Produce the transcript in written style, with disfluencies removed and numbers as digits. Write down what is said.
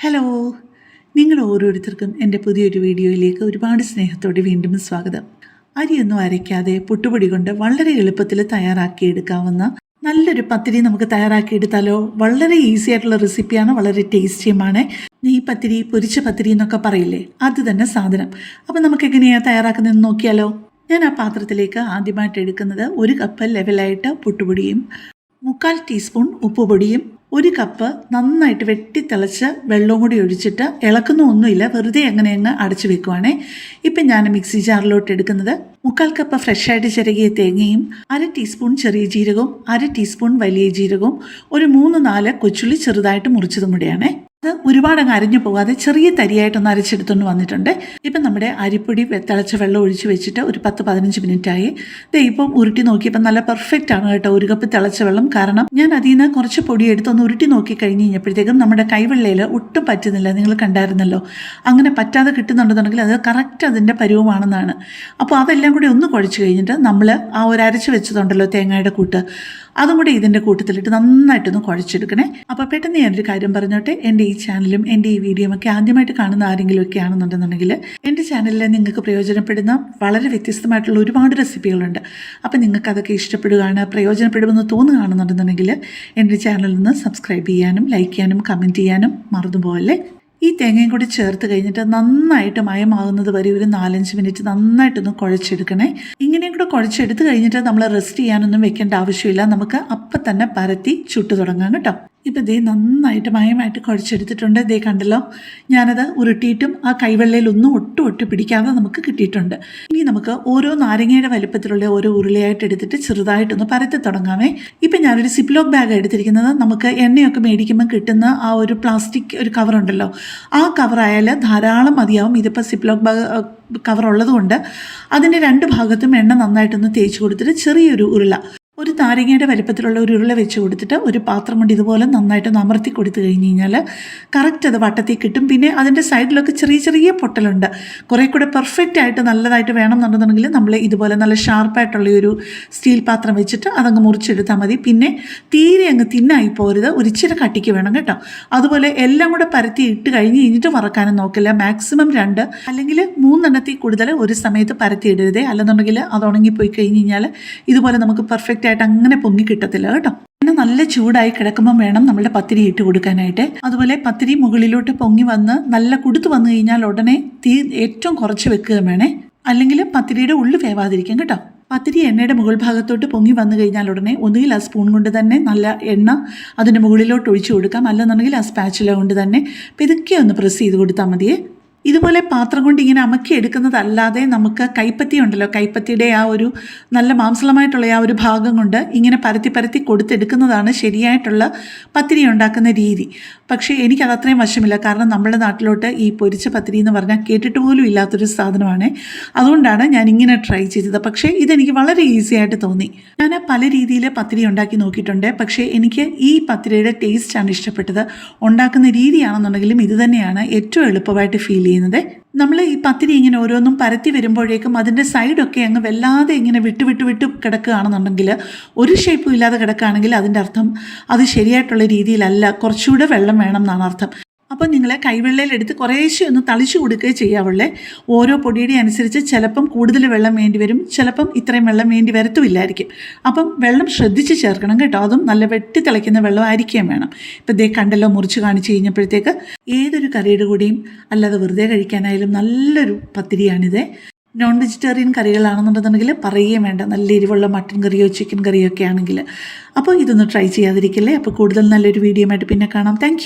Hello, നിങ്ങൾ ഓരോരുത്തർക്കും എൻ്റെ പുതിയൊരു വീഡിയോയിലേക്ക് ഒരുപാട് സ്നേഹത്തോടെ വീണ്ടും സ്വാഗതം. അരിയൊന്നും അരയ്ക്കാതെ പുട്ടുപൊടി കൊണ്ട് വളരെ എളുപ്പത്തിൽ തയ്യാറാക്കിയെടുക്കാവുന്ന നല്ലൊരു പത്തിരി നമുക്ക് തയ്യാറാക്കിയെടുത്താലോ. വളരെ ഈസി ആയിട്ടുള്ള റെസിപ്പിയാണ്, വളരെ ടേസ്റ്റിയുമാണ്. നെയ്പത്തിരി, പൊരിച്ച പത്തിരി എന്നൊക്കെ പറയില്ലേ, അത് തന്നെ സാധനം. അപ്പം നമുക്ക് എങ്ങനെയാണ് തയ്യാറാക്കുന്നതെന്ന് നോക്കിയാലോ. ഞാൻ ആ പാത്രത്തിലേക്ക് ആദ്യമായിട്ട് എടുക്കുന്നത് 1 കപ്പ് ലെവലായിട്ട് പുട്ടുപൊടിയും 3/4 ടീസ്പൂൺ ഉപ്പുപൊടിയും 1 കപ്പ് നന്നായിട്ട് വെട്ടിത്തിളച്ച് വെള്ളവും കൂടി ഒഴിച്ചിട്ട് ഇളക്കുന്നൊന്നുമില്ല, വെറുതെ അങ്ങ് അടച്ചു വെക്കുവാണേ. ഇപ്പം ഞാൻ മിക്സി ജാറിലോട്ട് എടുക്കുന്നത് 3/4 കപ്പ് ഫ്രഷായിട്ട് ചിരകിയ തേങ്ങയും 1/2 ടീസ്പൂൺ ചെറിയ ജീരകവും 1/2 ടീസ്പൂൺ വലിയ ജീരകവും 3-4 കൊച്ചുള്ളി ചെറുതായിട്ട് മുറിച്ചതും കൂടിയാണേ. അത് ഒരുപാട് അങ്ങ് അരിഞ്ഞു പോകാതെ ചെറിയ തരിയായിട്ടൊന്ന് അരച്ചെടുത്തുകൊണ്ട് വന്നിട്ടുണ്ട്. ഇപ്പം നമ്മുടെ അരിപ്പൊടി തിളച്ച വെള്ളം ഒഴിച്ച് വെച്ചിട്ട് ഒരു 10-15 മിനിറ്റായി. ഇപ്പം ഉരുട്ടി നോക്കിയപ്പോൾ നല്ല പെർഫെക്റ്റ് ആണ് കേട്ടോ, 1 കപ്പ് തിളച്ച വെള്ളം. കാരണം ഞാൻ അതിൽ നിന്ന് കുറച്ച് പൊടി എടുത്തൊന്ന് ഉരുട്ടി നോക്കി കഴിഞ്ഞ് കഴിഞ്ഞപ്പോഴത്തേക്കും നമ്മുടെ കൈവെള്ളയിൽ ഒട്ടും പറ്റുന്നില്ല. നിങ്ങൾ കണ്ടായിരുന്നല്ലോ, അങ്ങനെ പറ്റാതെ കിട്ടുന്നുണ്ടെന്നുണ്ടെങ്കിൽ അത് കറക്റ്റ് അതിൻ്റെ പരുവമാണെന്നാണ്. അപ്പോൾ അതെല്ലാം കൂടി ഒന്ന് കുഴച്ച് കഴിഞ്ഞിട്ട് നമ്മൾ ആ ഒരു അരച്ച് വെച്ചതുണ്ടല്ലോ തേങ്ങയുടെ കൂട്ട്, അതും കൂടി ഇതിൻ്റെ കൂട്ടത്തിലിട്ട് നന്നായിട്ടൊന്ന് കുഴച്ചെടുക്കണേ. അപ്പോൾ പെട്ടെന്ന് ഞാനൊരു കാര്യം പറഞ്ഞോട്ടെ, എൻ്റെ ഈ ചാനലും എൻ്റെ ഈ വീഡിയോയും ഒക്കെ ആദ്യമായിട്ട് കാണുന്ന ആരെങ്കിലുമൊക്കെ ആണെന്നുണ്ടെന്നുണ്ടെങ്കിൽ എൻ്റെ ചാനലിൽ നിങ്ങൾക്ക് പ്രയോജനപ്പെടുന്ന വളരെ വ്യത്യസ്തമായിട്ടുള്ള ഒരുപാട് റെസിപ്പികളുണ്ട്. അപ്പം നിങ്ങൾക്ക് അതൊക്കെ ഇഷ്ടപ്പെടുകയാണ്, പ്രയോജനപ്പെടുമെന്ന് തോന്നുകയാണെന്നുണ്ടെന്നുണ്ടെങ്കിൽ എൻ്റെ ചാനലിൽ നിന്ന് സബ്സ്ക്രൈബ് ചെയ്യാനും ലൈക്ക് ചെയ്യാനും കമൻറ്റ് ചെയ്യാനും മറന്നുപോകല്ലേ. ഈ തേങ്ങയും കൂടി ചേർത്ത് കഴിഞ്ഞിട്ട് നന്നായിട്ട് മയമാകുന്നത് വരെ ഒരു 4-5 മിനിറ്റ് നന്നായിട്ടൊന്ന് കുഴച്ചെടുക്കണേ. ഇങ്ങനെയും കൂടെ കുഴച്ചെടുത്ത് കഴിഞ്ഞിട്ട് നമ്മൾ റെസ്റ്റ് ചെയ്യാനൊന്നും വെക്കേണ്ട ആവശ്യമില്ല, നമുക്ക് അപ്പം തന്നെ പരത്തി ചുട്ടു തുടങ്ങാം കേട്ടോ. ഇപ്പം നന്നായിട്ട് മയമായിട്ട് കുഴച്ചെടുത്തിട്ടുണ്ട്. കണ്ടല്ലോ, ഞാനത് ഉരുട്ടിയിട്ടും ആ കൈവെള്ളയിലൊന്നും ഒട്ടും പിടിക്കാതെ നമുക്ക് കിട്ടിയിട്ടുണ്ട്. ഇനി നമുക്ക് ഓരോ നാരങ്ങയുടെ വലിപ്പത്തിലുള്ള ഓരോ ഉരുളയായിട്ട് എടുത്തിട്ട് ചെറുതായിട്ടൊന്ന് പരത്തി തുടങ്ങാമേ. ഇപ്പം ഞാനൊരു സിപ്ലോക്ക് ബാഗ് എടുത്തിരിക്കുന്നത്. നമുക്ക് എണ്ണയൊക്കെ മേടിക്കുമ്പോൾ കിട്ടുന്ന ആ ഒരു പ്ലാസ്റ്റിക് ഒരു കവറുണ്ടല്ലോ, ആ കവറായാൽ ധാരാളം മതിയാവും. ഇതിപ്പോൾ സിപ്ലോക്ക് ബാഗ് കവർ ഉള്ളതുകൊണ്ട് അതിൻ്റെ 2 ഭാഗത്തും എണ്ണ നന്നായിട്ടൊന്ന് തേച്ച് കൊടുത്തിട്ട് ചെറിയൊരു ഉരുള, ഒരു നാരങ്ങയുടെ വലിപ്പത്തിലുള്ള ഒരു ഉരുള വെച്ച് കൊടുത്തിട്ട് ഒരു പാത്രം കൊണ്ട് ഇതുപോലെ നന്നായിട്ടൊന്ന് അമർത്തി കൊടുത്തു കഴിഞ്ഞ് കഴിഞ്ഞാൽ കറക്റ്റ് അത് വട്ടത്തിൽ കിട്ടും. പിന്നെ അതിൻ്റെ സൈഡിലൊക്കെ ചെറിയ പൊട്ടലുണ്ട്. കുറേ കൂടെ പെർഫെക്റ്റ് ആയിട്ട് നല്ലതായിട്ട് വേണമെന്നുണ്ടെന്നുണ്ടെങ്കിൽ നമ്മൾ ഇതുപോലെ നല്ല ഷാർപ്പായിട്ടുള്ള ഒരു സ്റ്റീൽ പാത്രം വെച്ചിട്ട് അതങ്ങ് മുറിച്ചെടുത്താൽ മതി. പിന്നെ തീരെ അങ്ങ് തിന്നായി പോരുത്, ഒരു ഇച്ചിരി കട്ടിക്ക് വേണം കേട്ടോ. അതുപോലെ എല്ലാം കൂടെ പരത്തി ഇട്ട് കഴിഞ്ഞിട്ട് വറക്കാനും നോക്കില്ല. മാക്സിമം 2 അല്ലെങ്കിൽ 3 എണ്ണത്തിൽ കൂടുതൽ ഒരു സമയത്ത് പരത്തി ഇടരുതേ, അല്ലെന്നുണ്ടെങ്കിൽ അത് ഉണങ്ങിപ്പോയി കഴിഞ്ഞ് കഴിഞ്ഞാൽ ഇതുപോലെ നമുക്ക് പെർഫെക്റ്റ് ആയിട്ട് അങ്ങനെ പൊങ്ങി കിട്ടത്തില്ല കേട്ടോ. പിന്നെ നല്ല ചൂടായി കിടക്കുമ്പം വേണം നമ്മുടെ പത്തിരി ഇട്ട് കൊടുക്കാനായിട്ട്. അതുപോലെ പത്തിരി മുകളിലോട്ട് പൊങ്ങി വന്ന് നല്ല കുടുത്ത് വന്നു കഴിഞ്ഞാൽ ഉടനെ തീ ഏറ്റവും കുറച്ച് വെക്കുക വേണേ, അല്ലെങ്കിൽ പത്തിരിയുടെ ഉള്ളിൽ വേവാതിരിക്കും കേട്ടോ. പത്തിരി എണ്ണയുടെ മുകൾ ഭാഗത്തോട്ട് പൊങ്ങി വന്നു കഴിഞ്ഞാൽ ഉടനെ ഒന്നുകിൽ ആ സ്പൂൺ കൊണ്ട് തന്നെ നല്ല എണ്ണ അതിൻ്റെ മുകളിലോട്ട് ഒഴിച്ചു കൊടുക്കാം, അല്ലെന്നുണ്ടെങ്കിൽ ആ സ്പാച്ചുല കൊണ്ട് തന്നെ പെതുക്കെ ഒന്ന് പ്രസ് ചെയ്ത് കൊടുത്താൽ മതിയേ. ഇതുപോലെ പാത്രം കൊണ്ട് ഇങ്ങനെ അമക്കി എടുക്കുന്നതല്ലാതെ നമുക്ക് കൈപ്പത്തി ഉണ്ടല്ലോ, കൈപ്പത്തിയുടെ ആ ഒരു നല്ല മാംസളമായിട്ടുള്ള ആ ഒരു ഭാഗം കൊണ്ട് ഇങ്ങനെ പരത്തി കൊടുത്തെടുക്കുന്നതാണ് ശരിയായിട്ടുള്ള പത്തിരി ഉണ്ടാക്കുന്ന രീതി. പക്ഷേ എനിക്കത് അത്രയും വശമില്ല, കാരണം നമ്മുടെ നാട്ടിലോട്ട് ഈ പൊരിച്ച പത്തിരി എന്ന് പറഞ്ഞാൽ കേട്ടിട്ട് പോലും ഇല്ലാത്തൊരു സാധനമാണ്. അതുകൊണ്ടാണ് ഞാൻ ഇങ്ങനെ ട്രൈ ചെയ്തത്. പക്ഷേ ഇതെനിക്ക് വളരെ ഈസി ആയിട്ട് തോന്നി. ഞാൻ പല രീതിയിൽ പത്തിരി ഉണ്ടാക്കി നോക്കിയിട്ടുണ്ട്, പക്ഷേ എനിക്ക് ഈ പത്തിരിയുടെ ടേസ്റ്റാണ് ഇഷ്ടപ്പെട്ടത്. ഉണ്ടാക്കുന്ന രീതിയാണെന്നുണ്ടെങ്കിലും ഇത് തന്നെയാണ് ഏറ്റവും എളുപ്പമായിട്ട് ഫീൽ ചെയ്യുന്നത്. നമ്മൾ ഈ പത്തിരി ഇങ്ങനെ ഓരോന്നും പരത്തി വരുമ്പോഴേക്കും അതിൻ്റെ സൈഡൊക്കെ അങ്ങ് വല്ലാതെ ഇങ്ങനെ വിട്ട് കിടക്കുകയാണെന്നുണ്ടെങ്കിൽ, ഒരു ഷേപ്പും ഇല്ലാതെ കിടക്കുകയാണെങ്കിൽ അതിൻ്റെ അർത്ഥം അത് ശരിയായിട്ടുള്ള രീതിയിലല്ല, കുറച്ചുകൂടെ വെള്ളം വേണം എന്നാണ് അർത്ഥം. അപ്പം നിങ്ങൾ കൈവെള്ളയിലെടുത്ത് കുറേശ്ശെ ഒന്ന് തളിച്ചു കൊടുക്കുകയും ചെയ്യാവുള്ളേ. ഓരോ പൊടിയുടെ അനുസരിച്ച് ചിലപ്പം കൂടുതൽ വെള്ളം വേണ്ടി വരും, ചിലപ്പം ഇത്രയും വെള്ളം വേണ്ടി വരത്തുമില്ലായിരിക്കും. അപ്പം വെള്ളം ശ്രദ്ധിച്ച് ചേർക്കണം കേട്ടോ, അതും നല്ല വെട്ടി തിളയ്ക്കുന്ന വെള്ളം ആയിരിക്കുകയും വേണം. ഇപ്പം കണ്ടല്ലോ, മുറിച്ച് കാണിച്ച് കഴിഞ്ഞപ്പോഴത്തേക്ക് ഏതൊരു കറിയുടെ കൂടിയും അല്ലാതെ വെറുതെ കഴിക്കാനായാലും നല്ലൊരു പത്തിരിയാണിത്. നോൺ വെജിറ്റേറിയൻ കറികളാണെന്നുണ്ടെന്നുണ്ടെങ്കിൽ പറയുകയും വേണ്ട, നല്ല എരിവുള്ള മട്ടൻ കറിയോ ചിക്കൻ കറിയോ ഒക്കെ ആണെങ്കിൽ. അപ്പോൾ ഇതൊന്ന് ട്രൈ ചെയ്യാതിരിക്കല്ലേ. അപ്പോൾ കൂടുതൽ നല്ലൊരു വീഡിയോ ആയിട്ട് പിന്നെ കാണാം. താങ്ക്